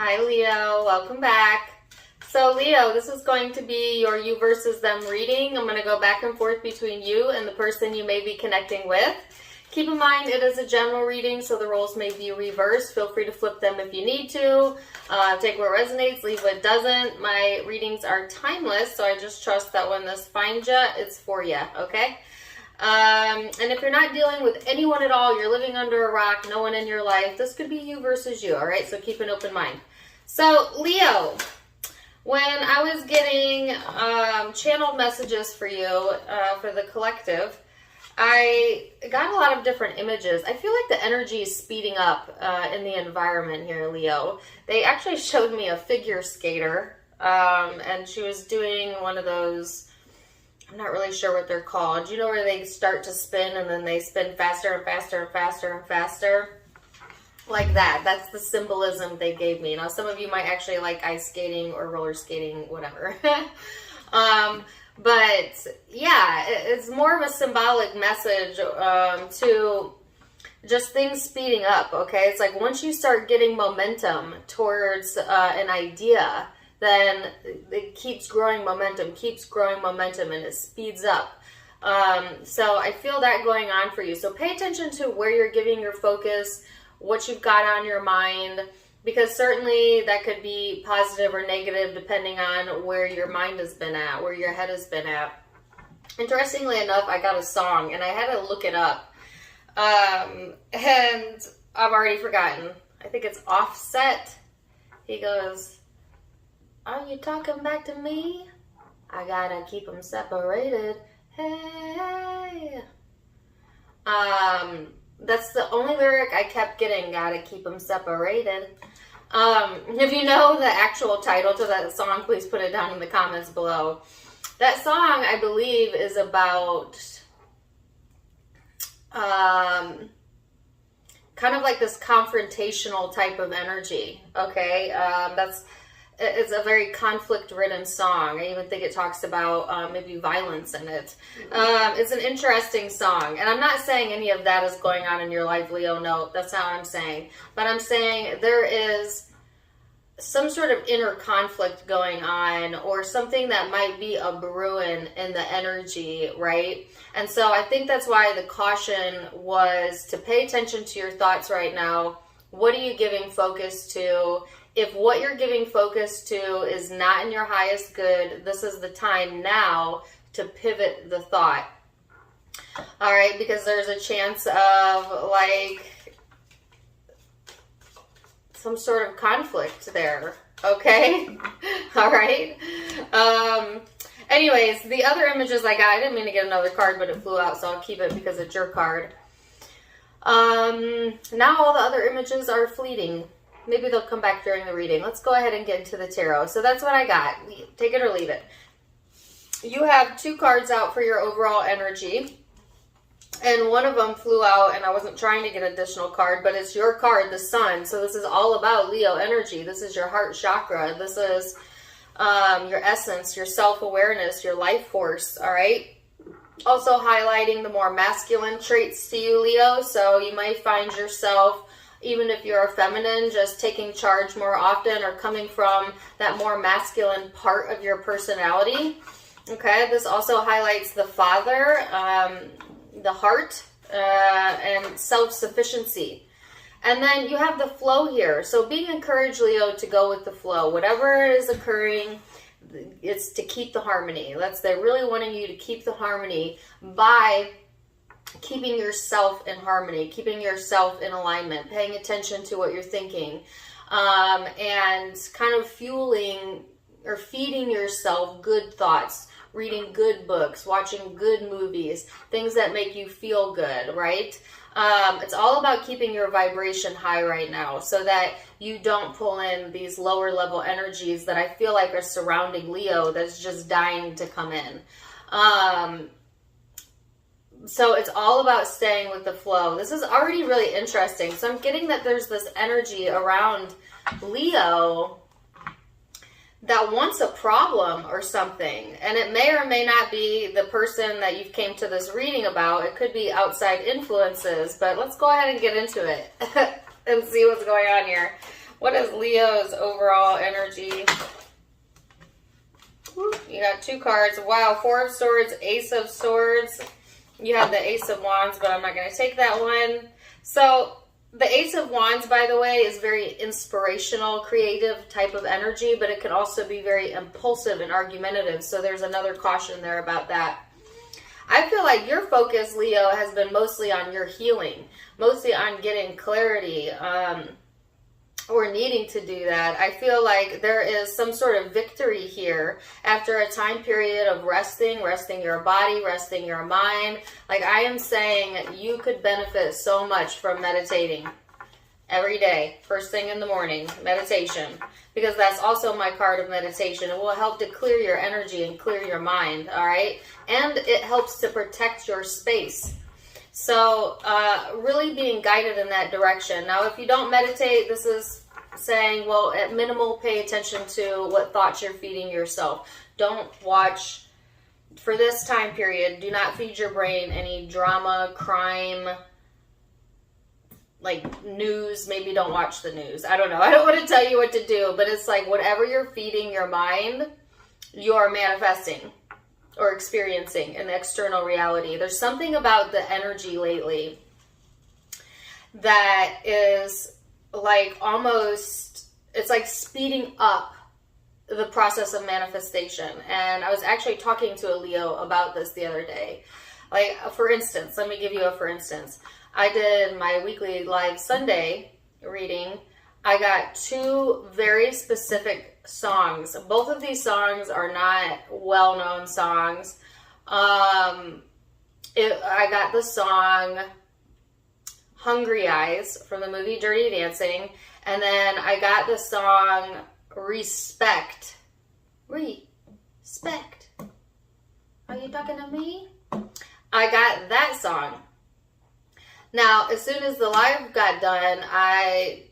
Hi Leo, welcome back. So Leo, this is going to be your you versus them reading. I'm going to go back and forth between you and the person you may be connecting with. Keep in mind it is a general reading, so the roles may be reversed. Feel free to flip them if you need to. Take what resonates, leave what doesn't. My readings are timeless, so I just trust that when this finds you, it's for you, okay? And if you're not dealing with anyone at all, you're living under a rock, no one in your life, this could be you versus you, all right? So keep an open mind. So, Leo, when I was getting channeled messages for you, for the collective, I got a lot of different images. I feel like the energy is speeding up in the environment here, Leo. They actually showed me a figure skater, and she was doing one of those, I'm not really sure what they're called. You know where they start to spin and then they spin faster and faster and faster and faster? Like that. That's the symbolism they gave me. Now, some of you might actually like ice skating or roller skating, whatever. But yeah, it's more of a symbolic message to just things speeding up, okay? It's like once you start getting momentum towards an idea, then it keeps growing momentum, and it speeds up. So I feel that going on for you. So pay attention to where you're giving your focus, what you've got on your mind, because certainly that could be positive or negative depending on where your mind has been at, where your head has been at. Interestingly enough, I got a song and I had to look it up. And I've already forgotten. I think it's Offset. He goes, "Are you talking back to me? I gotta keep them separated. Hey." That's the only lyric I kept getting, gotta keep them separated. If you know the actual title to that song, please put it down in the comments below. That song, I believe, is about kind of like this confrontational type of energy, okay? It's a very conflict-ridden song. I even think it talks about maybe violence in it. It's an interesting song. And I'm not saying any of that is going on in your life, Leo. No, that's not what I'm saying. But I'm saying there is some sort of inner conflict going on, or something that might be a brewing in the energy, right? And so I think that's why the caution was to pay attention to your thoughts right now. What are you giving focus to? If what you're giving focus to is not in your highest good, this is the time now to pivot the thought. All right, because there's a chance of like some sort of conflict there. Okay? All right. Anyways, the other images I got, I didn't mean to get another card, but it flew out, so I'll keep it because it's your card. Now all the other images are fleeting. Maybe they'll come back during the reading. Let's go ahead and get into the tarot. So that's what I got. Take it or leave it. You have 2 cards out for your overall energy. And one of them flew out, and I wasn't trying to get an additional card, but it's your card, the Sun. So this is all about Leo energy. This is your heart chakra. This is your essence, your self-awareness, your life force, all right? Also highlighting the more masculine traits to you, Leo. So you might find yourself, even if you're a feminine, just taking charge more often or coming from that more masculine part of your personality. Okay, this also highlights the father, the heart, and self-sufficiency. And then you have the flow here. So being encouraged, Leo, to go with the flow. Whatever is occurring, it's to keep the harmony. They're really wanting you to keep the harmony by keeping yourself in harmony, keeping yourself in alignment, paying attention to what you're thinking, and kind of fueling or feeding yourself good thoughts, reading good books, watching good movies, things that make you feel good, right? It's all about keeping your vibration high right now so that you don't pull in these lower level energies that I feel like are surrounding Leo that's just dying to come in. So it's all about staying with the flow. This is already really interesting. So I'm getting that there's this energy around Leo that wants a problem or something. And it may or may not be the person that you came to this reading about. It could be outside influences. But let's go ahead and get into it and see what's going on here. What is Leo's overall energy? You got 2 cards. Wow, 4 of Swords, Ace of Swords. You have the Ace of Wands, but I'm not going to take that one. So the Ace of Wands, by the way, is very inspirational, creative type of energy, but it can also be very impulsive and argumentative. So there's another caution there about that. I feel like your focus, Leo, has been mostly on your healing, mostly on getting clarity, or needing to do that. I feel like there is some sort of victory here after a time period of resting your body, resting your mind. Like I am saying, you could benefit so much from meditating every day, first thing in the morning, meditation, because that's also my card of meditation. It will help to clear your energy and clear your mind, all right? And it helps to protect your space. So really being guided in that direction. Now, if you don't meditate, this is saying, well, at minimal, pay attention to what thoughts you're feeding yourself. Don't watch, for this time period, do not feed your brain any drama, crime, like news. Maybe don't watch the news. I don't know. I don't want to tell you what to do, but it's like whatever you're feeding your mind, you are manifesting or experiencing an external reality. There's something about the energy lately that is like almost, it's like speeding up the process of manifestation. And I was actually talking to a Leo about this the other day. Like, for instance, let me give you a for instance. I did my weekly live Sunday reading. I got 2 very specific songs. Both of these songs are not well-known songs. I got the song Hungry Eyes from the movie Dirty Dancing, and then I got the song Respect. Respect. Are you talking to me? I got that song. Now, as soon as the live got done, I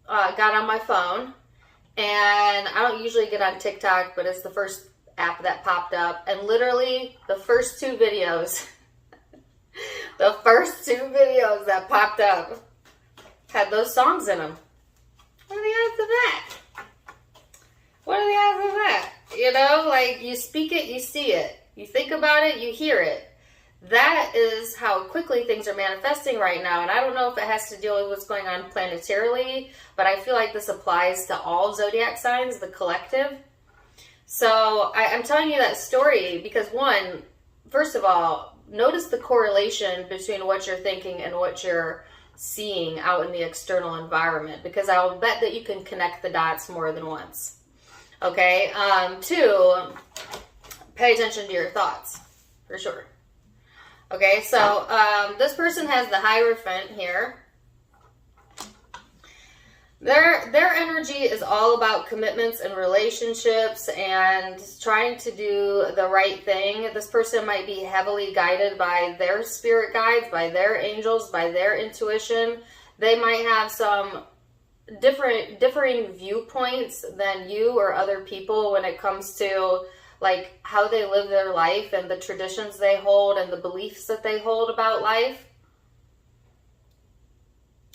got on my phone, and I don't usually get on TikTok, but it's the first app that popped up, and literally the first 2 videos the first 2 videos that popped up had those songs in them. What are the odds of that? What are the odds of that? You know, like you speak it, you see it. You think about it, you hear it. That is how quickly things are manifesting right now. And I don't know if it has to deal with what's going on planetarily, but I feel like this applies to all zodiac signs, the collective. So I'm telling you that story because one, first of all, notice the correlation between what you're thinking and what you're seeing out in the external environment, because I'll bet that you can connect the dots more than once. Okay. 2, pay attention to your thoughts, for sure. Okay, so this person has the Hierophant here. Their energy is all about commitments and relationships and trying to do the right thing. This person might be heavily guided by their spirit guides, by their angels, by their intuition. They might have some differing viewpoints than you or other people when it comes to like how they live their life and the traditions they hold and the beliefs that they hold about life.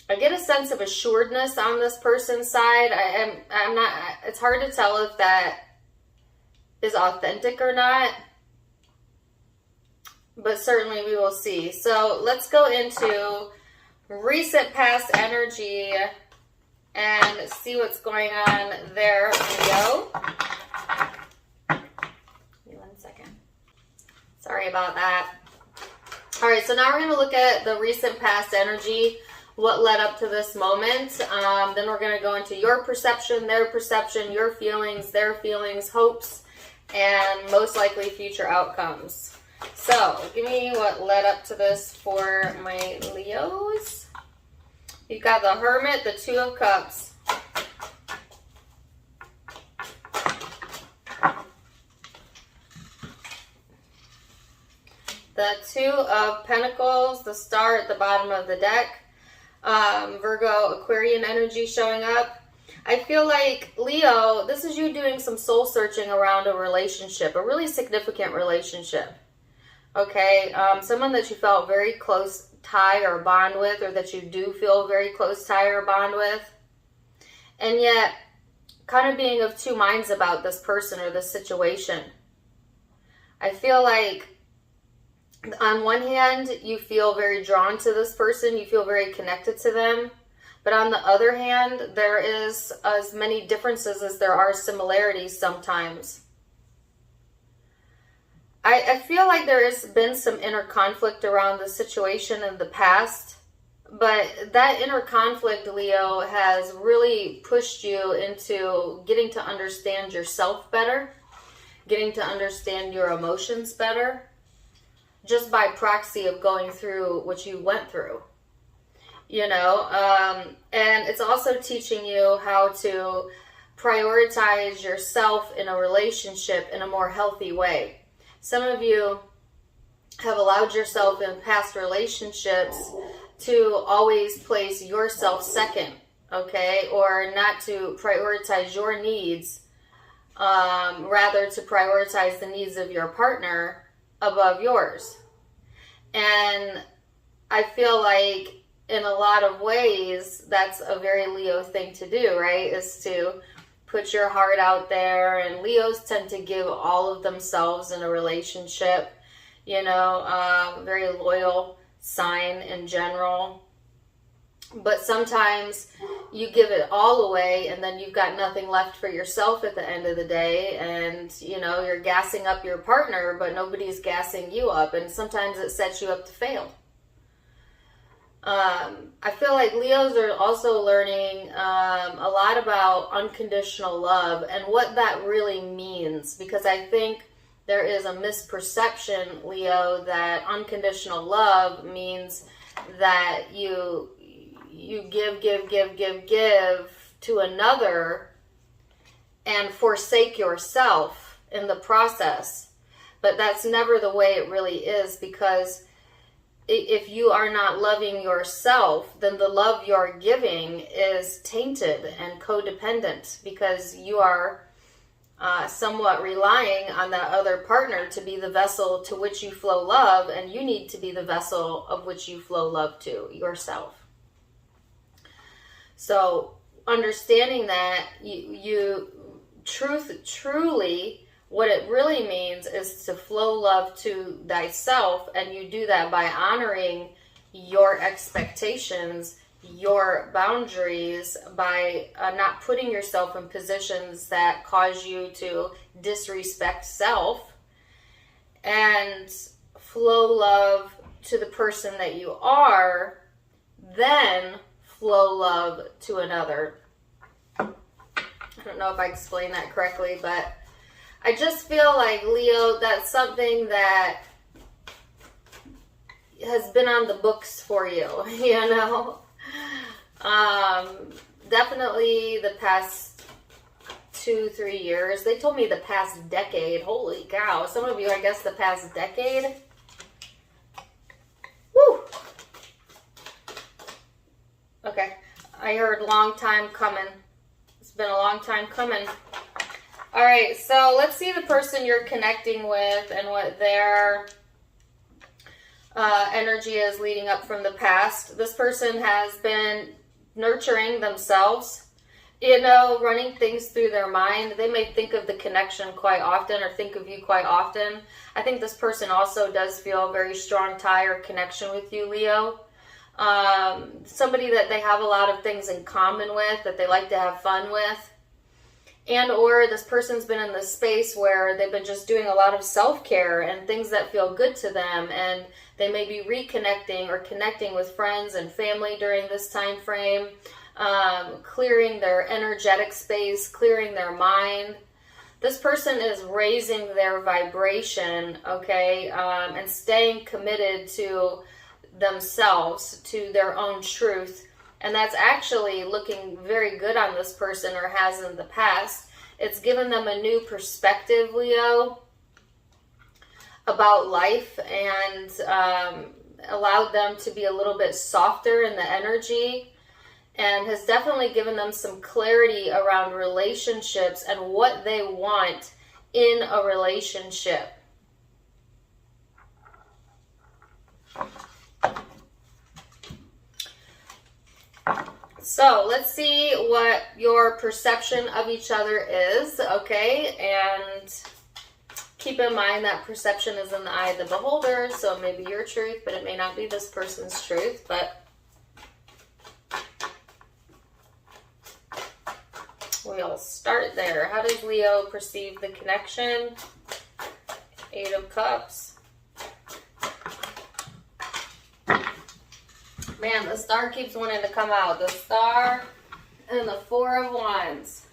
I get a sense of assuredness on this person's side. I'm not, it's hard to tell if that is authentic or not, but certainly we will see. So let's go into recent past energy and see what's going on there. Leo. Give me 1 second. Sorry about that. All right, so now we're going to look at the recent past energy, what led up to this moment. Then we're going to go into your perception, their perception, your feelings, their feelings, hopes, and most likely future outcomes. So give me what led up to this for my Leos. You've got the Hermit, the 2 of Cups. The 2 of Pentacles, the Star at the bottom of the deck. Virgo, Aquarian energy showing up. I feel like, Leo, this is you doing some soul searching around a relationship, a really significant relationship. Okay, someone that you felt very close tie or bond with, or that you do feel very close tie or bond with. and yet kind of being of two minds about this person or this situation. I feel like on one hand, you feel very drawn to this person, you feel very connected to them, but on the other hand, there is as many differences as there are similarities sometimes. I feel like there has been some inner conflict around the situation in the past, but that inner conflict, Leo, has really pushed you into getting to understand yourself better, getting to understand your emotions better, just by proxy of going through what you went through, you know, and it's also teaching you how to prioritize yourself in a relationship in a more healthy way. Some of you have allowed yourself in past relationships to always place yourself second, okay, or not to prioritize your needs, rather to prioritize the needs of your partner above yours. And I feel like in a lot of ways that's a very Leo thing to do, right? Is to put your heart out there, and Leos tend to give all of themselves in a relationship, you know, very loyal sign in general. But sometimes you give it all away and then you've got nothing left for yourself at the end of the day, and you know, you're gassing up your partner but nobody's gassing you up, and sometimes it sets you up to fail. I feel like Leos are also learning a lot about unconditional love and what that really means, because I think there is a misperception, Leo, that unconditional love means that you give to another and forsake yourself in the process. But that's never the way it really is, because if you are not loving yourself, then the love you're giving is tainted and codependent, because you are somewhat relying on that other partner to be the vessel to which you flow love, and you need to be the vessel of which you flow love to yourself. So understanding that you truly, what it really means is to flow love to thyself, and you do that by honoring your expectations, your boundaries, by not putting yourself in positions that cause you to disrespect self, and flow love to the person that you are, then flow love to another. I don't know if I explained that correctly, but I just feel like, Leo, that's something that has been on the books for you, you know? Definitely the past 2-3 years. They told me the past decade. Holy cow. Some of you, I guess, the past decade. Woo! Okay. I heard long time coming. It's been a long time coming. All right, so let's see the person you're connecting with and what their energy is leading up from the past. This person has been nurturing themselves, you know, running things through their mind. They may think of the connection quite often, or think of you quite often. I think this person also does feel a very strong tie or connection with you, Leo. Somebody that they have a lot of things in common with, that they like to have fun with. And or this person's been in this space where they've been just doing a lot of self-care and things that feel good to them, and they may be reconnecting or connecting with friends and family during this time frame, clearing their energetic space, clearing their mind. This person is raising their vibration, okay, and staying committed to themselves, to their own truth. And that's actually looking very good on this person, or has in the past. It's given them a new perspective, Leo, about life, and allowed them to be a little bit softer in the energy, and has definitely given them some clarity around relationships and what they want in a relationship. So let's see what your perception of each other is, okay? And keep in mind that perception is in the eye of the beholder, so it may be your truth, but it may not be this person's truth. But we'll start there. How does Leo perceive the connection? 8 of Cups. Man, the Star keeps wanting to come out. The Star and the 4 of Wands.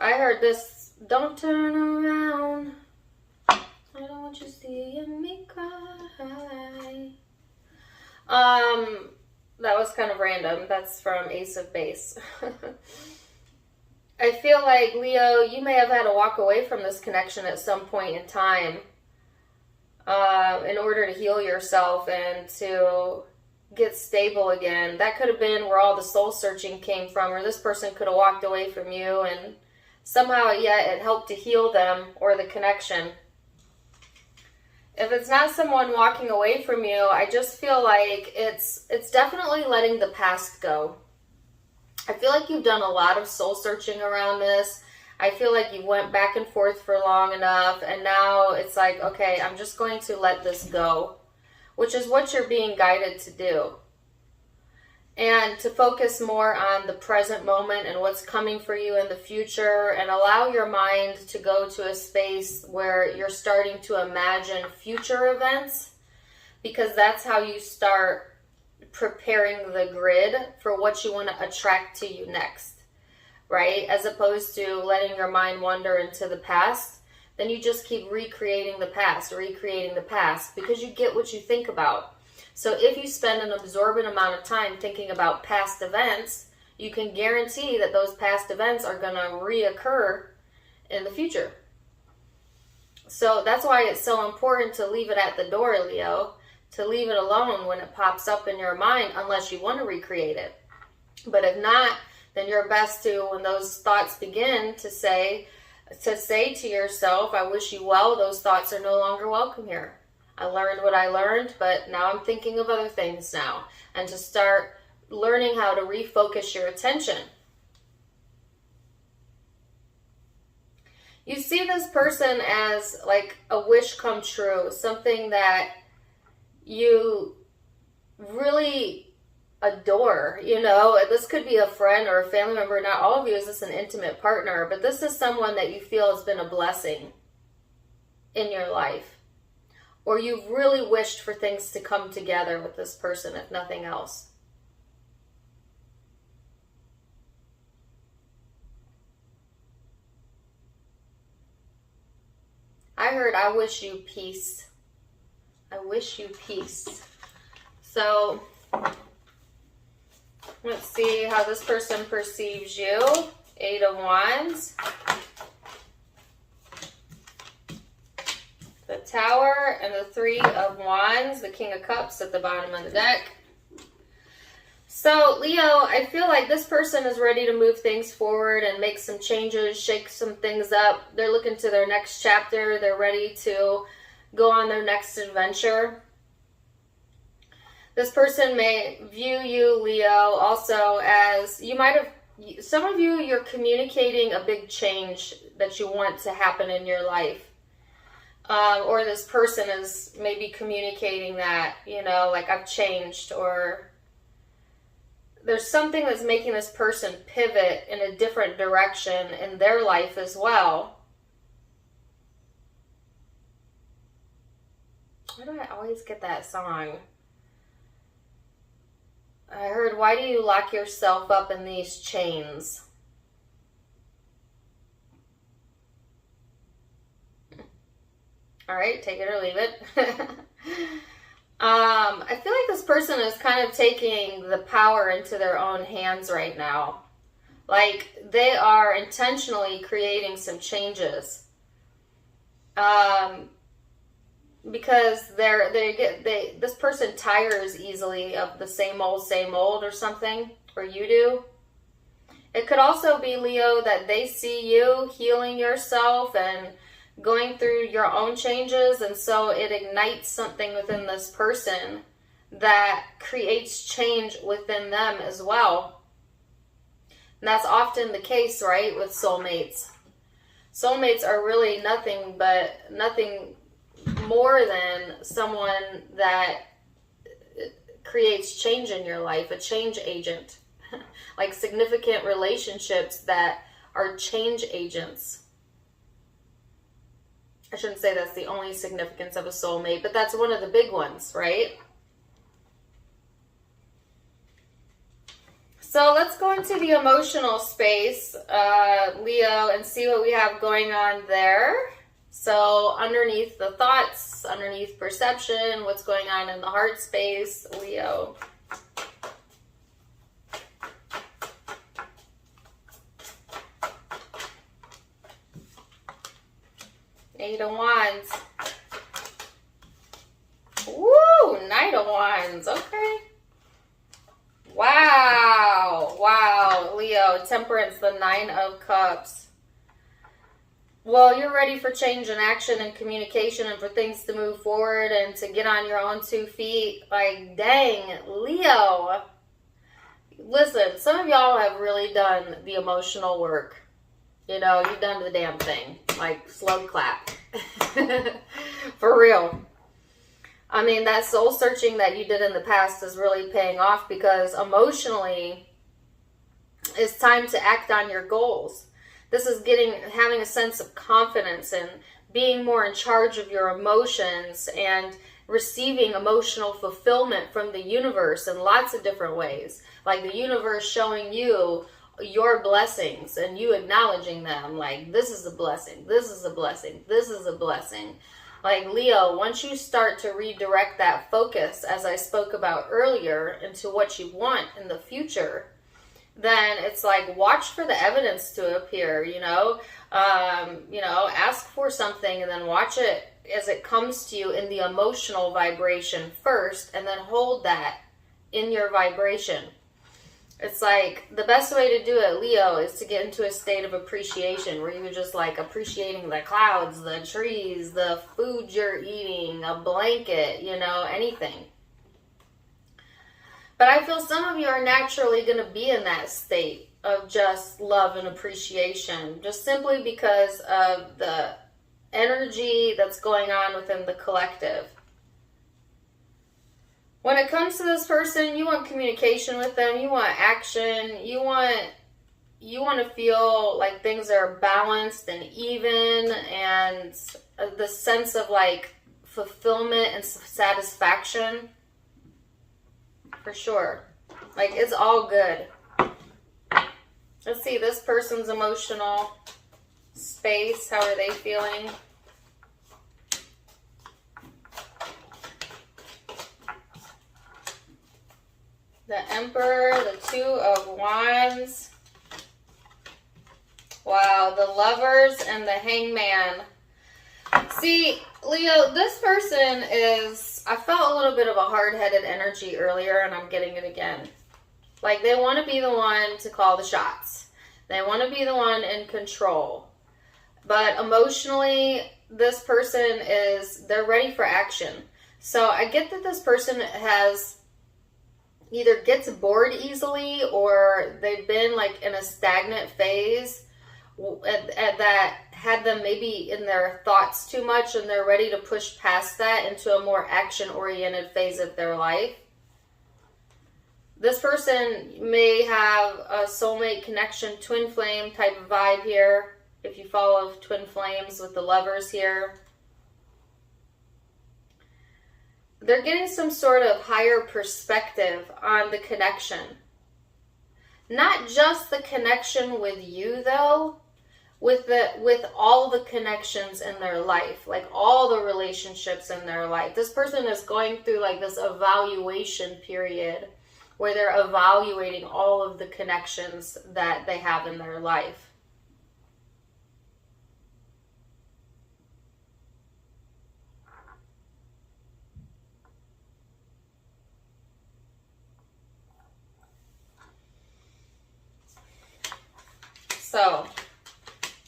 I heard this. Don't turn around. I don't want you seeing me cry. That was kind of random. That's from Ace of Base. I feel like, Leo, you may have had to walk away from this connection at some point in time. In order to heal yourself and to get stable again. That could have been where all the soul searching came from, or this person could have walked away from you and somehow yet it helped to heal them or the connection. If it's not someone walking away from you, I just feel like it's definitely letting the past go. I feel like you've done a lot of soul searching around this. I feel like you went back and forth for long enough, and now it's like, okay, I'm just going to let this go, which is what you're being guided to do. And to focus more on the present moment and what's coming for you in the future, and allow your mind to go to a space where you're starting to imagine future events, because that's how you start preparing the grid for what you want to attract to you next. Right? As opposed to letting your mind wander into the past, then you just keep recreating the past, because you get what you think about. So if you spend an absorbent amount of time thinking about past events, you can guarantee that those past events are going to reoccur in the future. So that's why it's so important to leave it at the door, Leo, to leave it alone when it pops up in your mind, unless you want to recreate it. But if not, then you're best to, when those thoughts begin, to say to yourself, I wish you well, those thoughts are no longer welcome here. I learned what I learned, but now I'm thinking of other things now. And to start learning how to refocus your attention. You see this person as like a wish come true, something that you really adore. You know, this could be a friend or a family member. Not all of you is this an intimate partner, but this is someone that you feel has been a blessing in your life, or you've really wished for things to come together with this person, if nothing else. I heard, I wish you peace. I wish you peace. So let's see how this person perceives you. 8 of Wands. The Tower and the 3 of Wands. The King of Cups at the bottom of the deck. So, Leo, I feel like this person is ready to move things forward and make some changes, shake some things up. They're looking to their next chapter. They're ready to go on their next adventure. This person may view you, Leo, also as, you might have, some of you, you're communicating a big change that you want to happen in your life. Or this person is maybe communicating that, you know, like I've changed, or there's something that's making this person pivot in a different direction in their life as well. Why do I always get that song? I heard, why do you lock yourself up in these chains? All right, take it or leave it. I feel like this person is kind of taking the power into their own hands right now. Like they are intentionally creating some changes. Because this person tires easily of the same old or something, or you do. It could also be, Leo, that they see you healing yourself and going through your own changes, and so it ignites something within this person that creates change within them as well. And that's often the case, right, with soulmates. Soulmates are really nothing more than someone that creates change in your life, a change agent. Like significant relationships that are change agents. I shouldn't say that's the only significance of a soulmate, but that's one of the big ones, right? So let's go into the emotional space, Leo, and see what we have going on there. So underneath the thoughts, underneath perception, what's going on in the heart space, Leo. Eight of Wands. Woo! Knight of Wands. Okay. Wow. Wow. Leo, Temperance, the Nine of Cups. Well, you're ready for change and action and communication and for things to move forward and to get on your own 2 feet. Like, dang, Leo. Listen, some of y'all have really done the emotional work. You know, you've done the damn thing. Like, slow clap. For real. I mean, that soul searching that you did in the past is really paying off, because emotionally, it's time to act on your goals. This is having a sense of confidence and being more in charge of your emotions and receiving emotional fulfillment from the universe in lots of different ways. Like the universe showing you your blessings and you acknowledging them. Like, this is a blessing, this is a blessing, this is a blessing. Like, Leo, once you start to redirect that focus, as I spoke about earlier, into what you want in the future, then it's like, watch for the evidence to appear, ask for something and then watch it as it comes to you in the emotional vibration first, and then hold that in your vibration. It's like, the best way to do it, Leo, is to get into a state of appreciation where you're just like appreciating the clouds, the trees, the food you're eating, a blanket, anything. But I feel some of you are naturally going to be in that state of just love and appreciation, just simply because of the energy that's going on within the collective. When it comes to this person, you want communication with them, you want action, you want to feel like things are balanced and even, and the sense of like fulfillment and satisfaction. For sure. Like, it's all good. Let's see, this person's emotional space. How are they feeling? The Emperor, the Two of Wands. Wow, the Lovers and the Hangman. See, Leo, this person is, I felt a little bit of a hard-headed energy earlier, and I'm getting it again. Like, they want to be the one to call the shots. They want to be the one in control. But emotionally, this person they're ready for action. So I get that this person either gets bored easily, or they've been like in a stagnant phase that had them maybe in their thoughts too much, and they're ready to push past that into a more action-oriented phase of their life. This person may have a soulmate connection, twin flame type of vibe here, if you follow twin flames with the Lovers here. They're getting some sort of higher perspective on the connection. Not just the connection with you, though, with all the connections in their life, like all the relationships in their life. This person is going through like this evaluation period where they're evaluating all of the connections that they have in their life. So,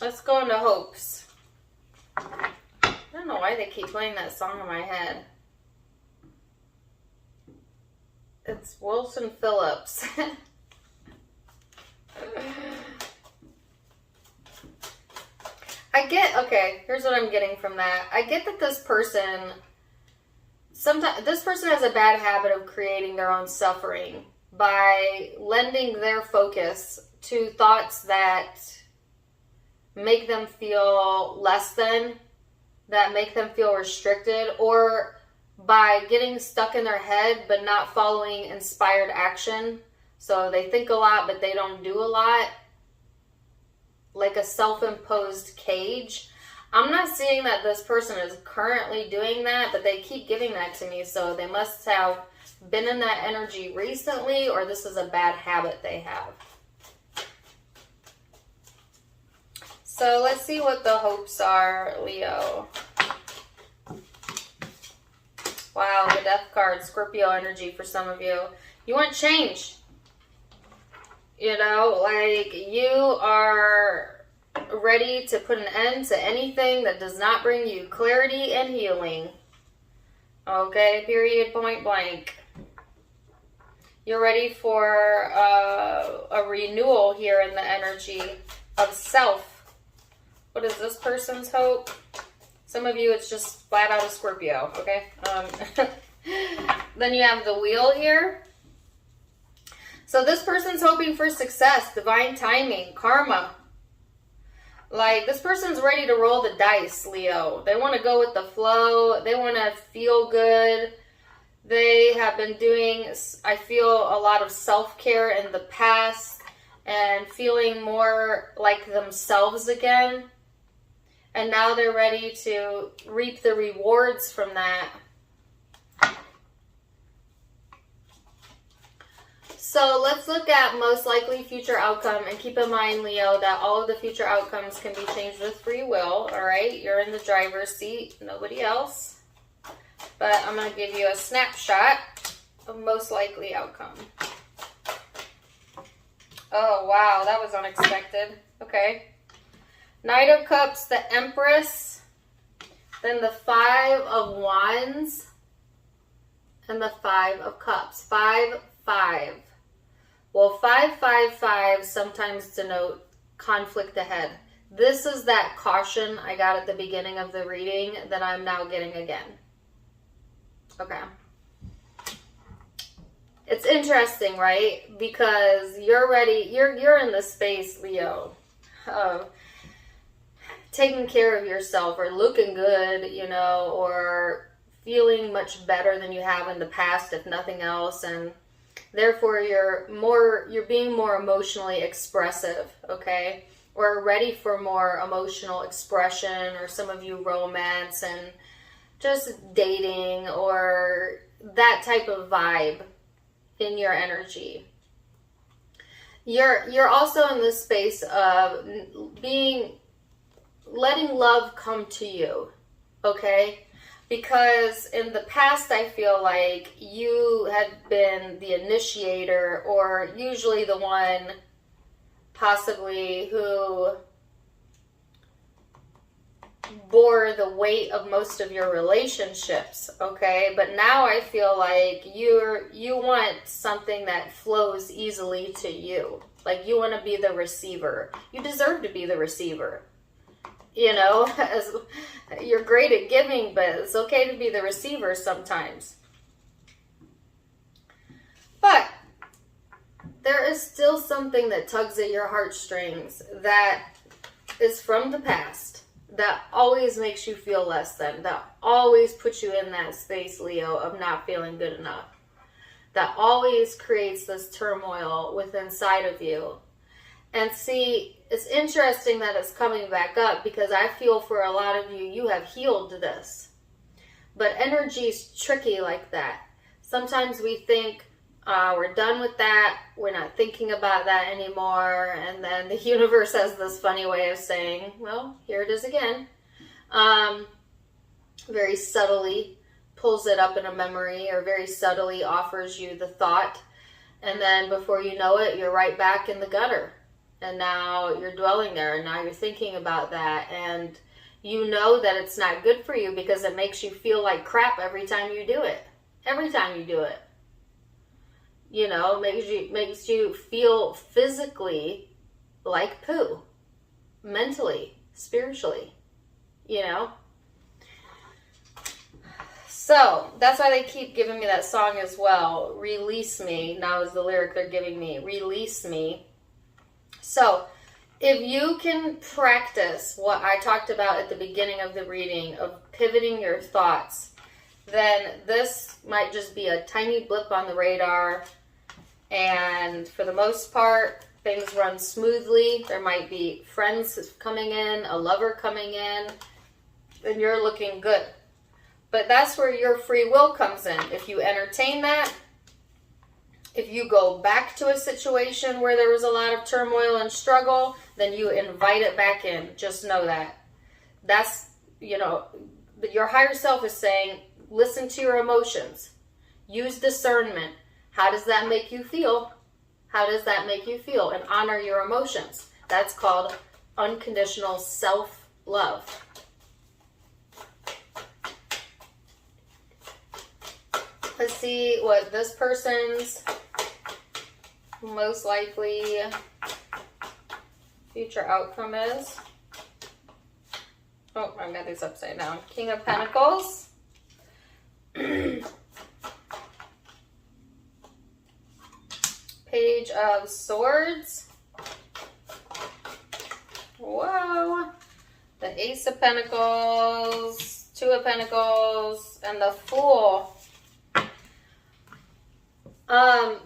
let's go into hopes. I don't know why they keep playing that song in my head. It's Wilson Phillips. Okay, here's what I'm getting from that. I get that this person has a bad habit of creating their own suffering by lending their focus to thoughts that make them feel less than, that make them feel restricted, or by getting stuck in their head but not following inspired action. So they think a lot but they don't do a lot, like a self-imposed cage. I'm not seeing that this person is currently doing that, but they keep giving that to me, so they must have been in that energy recently, or this is a bad habit they have. So let's see what the hopes are, Leo. Wow, the Death card, Scorpio energy for some of you. You want change. You know, like you are ready to put an end to anything that does not bring you clarity and healing. Okay, period, point blank. You're ready for a renewal here in the energy of self. What is this person's hope? Some of you, it's just flat out a Scorpio, okay? Then you have the Wheel here. So this person's hoping for success, divine timing, karma. Like, this person's ready to roll the dice, Leo. They want to go with the flow. They want to feel good. They have been doing, I feel, a lot of self-care in the past and feeling more like themselves again. And now they're ready to reap the rewards from that. So let's look at most likely future outcome, and keep in mind, Leo, that all of the future outcomes can be changed with free will, all right? You're in the driver's seat, nobody else. But I'm going to give you a snapshot of most likely outcome. Oh, wow, that was unexpected. Okay. Knight of Cups, the Empress, then the Five of Wands, and the Five of Cups. 5, 5. Well, 5, 5, 5 sometimes denote conflict ahead. This is that caution I got at the beginning of the reading that I'm now getting again. Okay. It's interesting, right? Because you're ready, you're in the space, Leo, of taking care of yourself or looking good, you know, or feeling much better than you have in the past, if nothing else, and therefore you're being more emotionally expressive, okay? Or ready for more emotional expression, or some of you romance and just dating or that type of vibe in your energy. You're also in this space of letting love come to you, okay? Because in the past, I feel like you had been the initiator, or usually the one possibly who bore the weight of most of your relationships, okay? But now I feel like you want something that flows easily to you. Like, you want to be the receiver. You deserve to be the receiver. You know, as you're great at giving, but it's okay to be the receiver sometimes. But there is still something that tugs at your heartstrings that is from the past, that always makes you feel less than, that always puts you in that space, Leo, of not feeling good enough, that always creates this turmoil within inside of you. And see, it's interesting that it's coming back up, because I feel for a lot of you, you have healed this. But energy's tricky like that. Sometimes we think, we're done with that, we're not thinking about that anymore, and then the universe has this funny way of saying, well, here it is again. Very subtly pulls it up in a memory, or very subtly offers you the thought, and then before you know it, you're right back in the gutter. And now you're dwelling there, and now you're thinking about that, and you know that it's not good for you because it makes you feel like crap every time you do it. Every time you do it. You know, makes you feel physically like poo, mentally, spiritually, you know. So that's why they keep giving me that song as well. Release me now is the lyric they're giving me. Release me. So if you can practice what I talked about at the beginning of the reading of pivoting your thoughts, then this might just be a tiny blip on the radar. And for the most part, things run smoothly. There might be friends coming in, a lover coming in, and you're looking good. But that's where your free will comes in. If you entertain that, if you go back to a situation where there was a lot of turmoil and struggle, then you invite it back in. Just know that. That's, you know, your higher self is saying, listen to your emotions. Use discernment. How does that make you feel? How does that make you feel? And honor your emotions. That's called unconditional self-love. Let's see what this person's most likely future outcome is. Oh, I got these upside down. King of Pentacles. Page of Swords. Whoa. The Ace of Pentacles, Two of Pentacles, and the Fool.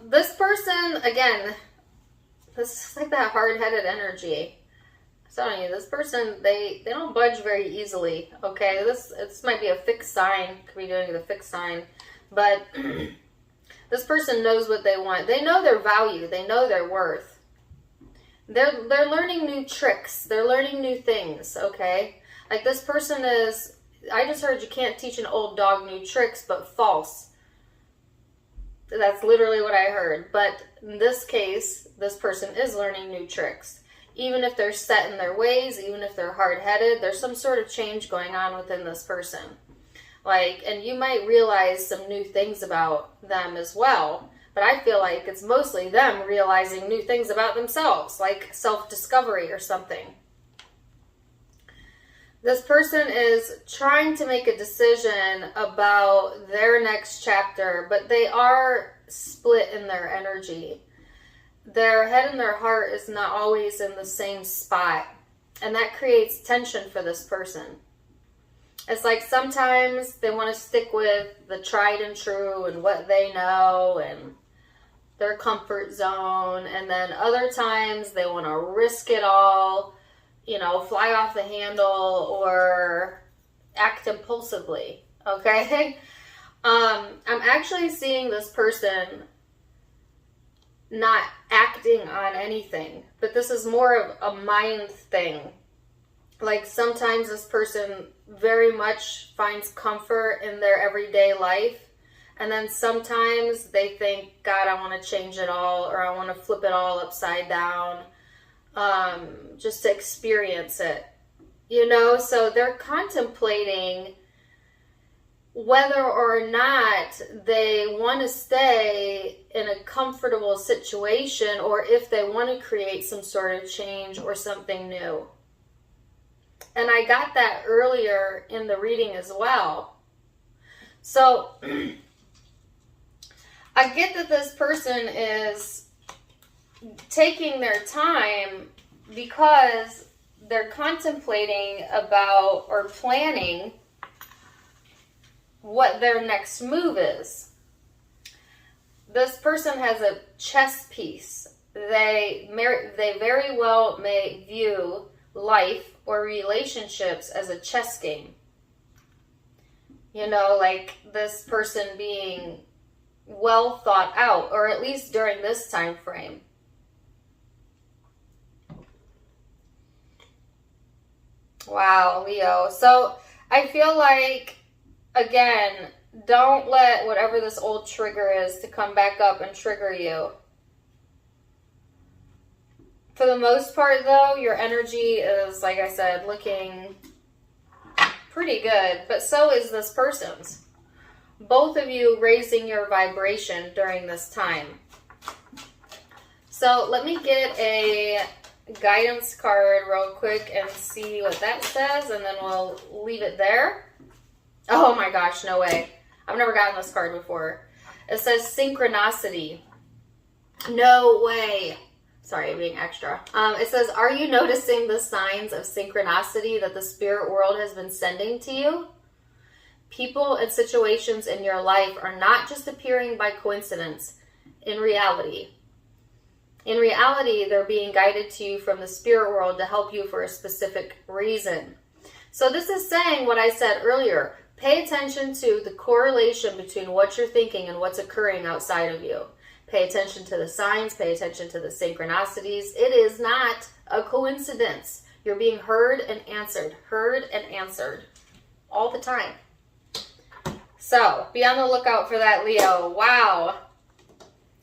This person, again, this is like that hard-headed energy. I'm telling you, this person, they don't budge very easily, okay? This might be a fixed sign. Could be doing the fixed sign. But this person knows what they want. They know their value. They know their worth. They're learning new tricks. They're learning new things, okay? Like this person is, I just heard you can't teach an old dog new tricks, but false. That's literally what I heard. But in this case, this person is learning new tricks. Even if they're set in their ways, even if they're hard-headed, there's some sort of change going on within this person. Like, and you might realize some new things about them as well. But I feel like it's mostly them realizing new things about themselves, like self-discovery or something. This person is trying to make a decision about their next chapter, but they are split in their energy. Their head and their heart is not always in the same spot, and that creates tension for this person. It's like sometimes they want to stick with the tried and true and what they know and their comfort zone, and then other times they want to risk it all, you know, fly off the handle or act impulsively, okay? I'm actually seeing this person not acting on anything, but this is more of a mind thing. Like sometimes this person very much finds comfort in their everyday life, and then sometimes they think, God, I want to change it all, or I want to flip it all upside down. Just to experience it, you know, so they're contemplating whether or not they want to stay in a comfortable situation or if they want to create some sort of change or something new. And I got that earlier in the reading as well. So I get that this person is taking their time because they're contemplating about or planning what their next move is. This person has a chess piece. They very well may view life or relationships as a chess game. You know, like this person being well thought out, or at least during this time frame. Wow, Leo. So I feel like, again, don't let whatever this old trigger is to come back up and trigger you. For the most part, though, your energy is, like I said, looking pretty good, but so is this person's. Both of you raising your vibration during this time. So let me get a guidance card real quick and see what that says, and then we'll leave it there. Oh my gosh, no way. I've never gotten this card before. It says synchronicity. No way. Sorry, I'm being extra. It says, are you noticing the signs of synchronicity that the spirit world has been sending to you? People and situations in your life are not just appearing by coincidence. In reality, they're being guided to you from the spirit world to help you for a specific reason. So this is saying what I said earlier. Pay attention to the correlation between what you're thinking and what's occurring outside of you. Pay attention to the signs. Pay attention to the synchronicities. It is not a coincidence. You're being heard and answered all the time. So be on the lookout for that, Leo. Wow.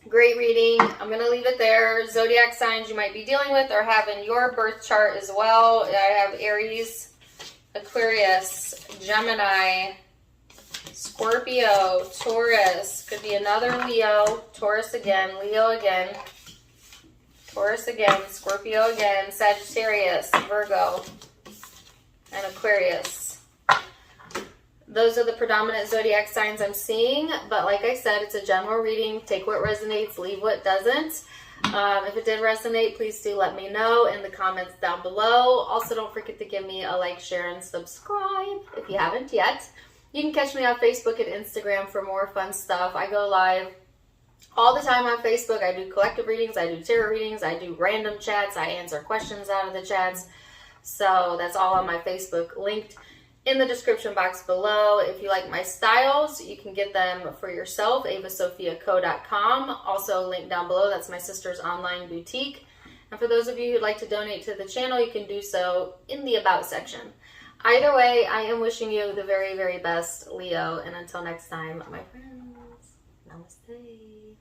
Great reading. I'm going to leave it there. Zodiac signs you might be dealing with or have in your birth chart as well. I have Aries, Aquarius, Gemini, Scorpio, Taurus. Could be another Leo. Taurus again. Leo again. Taurus again. Scorpio again. Sagittarius, Virgo, and Aquarius. Those are the predominant zodiac signs I'm seeing, but like I said, it's a general reading. Take what resonates, leave what doesn't. If it did resonate, please do let me know in the comments down below. Also, don't forget to give me a like, share, and subscribe if you haven't yet. You can catch me on Facebook and Instagram for more fun stuff. I go live all the time on Facebook. I do collective readings, I do tarot readings, I do random chats, I answer questions out of the chats. So that's all on my Facebook, linked in the description box below. If you like my styles, you can get them for yourself, avasophiaco.com. Also linked down below, that's my sister's online boutique. And for those of you who'd like to donate to the channel, you can do so in the About section. Either way, I am wishing you the very, very best, Leo. And until next time, my friends, namaste.